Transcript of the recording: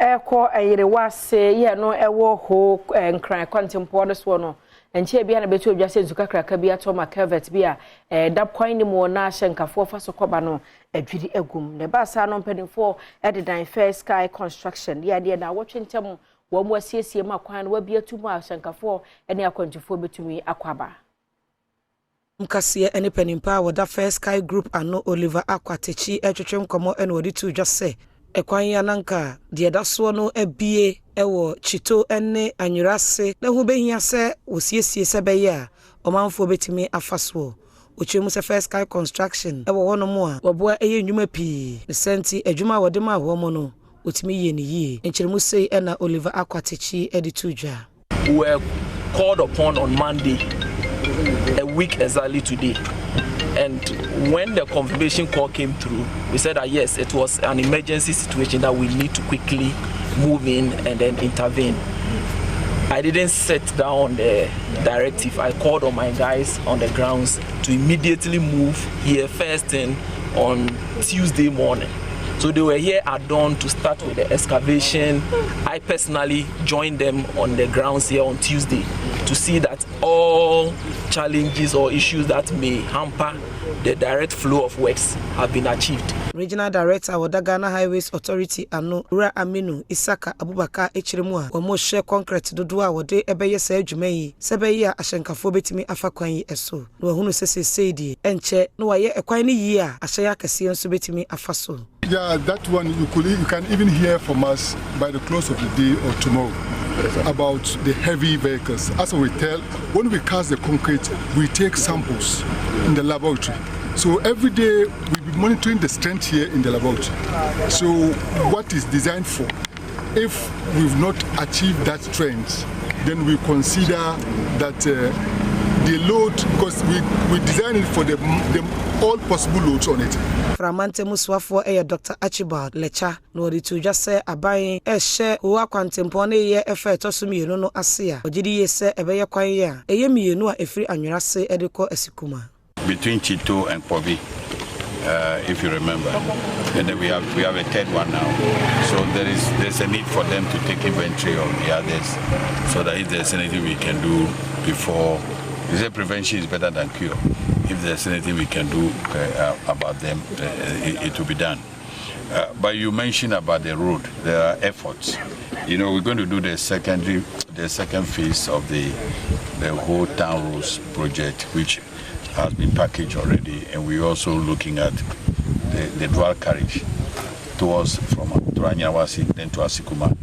Eko Anyirawase ye no ewo ho nkran kwantempo no so no enche bia na betu odwa senzu kakraka bia to ma culvert bia dab kwan ni mo na hyenkafo fa so koba no adwiri agum ne ba sa no mpanimfo edidan first sky construction ya de na wotwentem wo mo asiesie ma kwan no wa bia tumu hyenkafo ene akwantifo betumi akwaba Mkasiye ene penimpa wada first sky group ano Oliver Akwatechi etwetwem komo ene wodi tu dwa se ekwan ya nanka de daso no ebie ewo Tsito Anyirawase na hu behia se osiesie se beye a omanfo betimi afaso ochemu se first sky construction ewo wono mo a woboa eye nnwuma pi ne senti adwuma wode ma ho mo no otimi ye ne yie enkyeremu sei ena Oliver Akwatechi editu dwa we were called upon on Monday a week exactly today. And when the confirmation call came through, we said that yes, it was an emergency situation that we need to quickly move in and then intervene. I didn't set down the directive. I called on my guys on the grounds to immediately move here first thing on Tuesday morning. So they were here at dawn to start with the excavation. I personally joined them on the grounds here on Tuesday to see that all challenges or issues that may hamper the direct flow of works have been achieved. Regional Director of the Ghana Highways Authority Anu Ura Aminu Isaka Abubakar Echiremu a omo share concrete dodo a wode ebeye sa adwuma yi sebeye a ahyenkafo betimi afakwan yi eso no hunu sese di enche no waye ekwan ni yi a ahye akase nso betimi afaso. Yeah, that one you can even hear from us by the close of the day or tomorrow about the heavy vehicles. As we tell, when we cast the concrete, we take samples in the laboratory. So every day we'll be monitoring the strength here in the laboratory. So what is designed for? If we've not achieved that strength, then we consider that the load, because we design it for the all possible loads on it. Framante Muswafo Dr. Archibald Lecha no di to just say aban share wa kwantempo na ye efa etoso mienu no ase a ogidi ye se ebeye kwan ye a eye mienu a efiri Anyirawase edeko asikuma between Tsito and Pobi, if you remember, and then we have a third one now. So there's a need for them to take inventory of the others, so that if there's anything we can do before, they say prevention is better than cure. If there's anything we can do about them, it will be done. But you mentioned about the road. There are efforts. You know, we're going to do the second phase of the whole town roads project, which has been packaged already, and we're also looking at the dual carriage from Anyirawase then to Asikuma.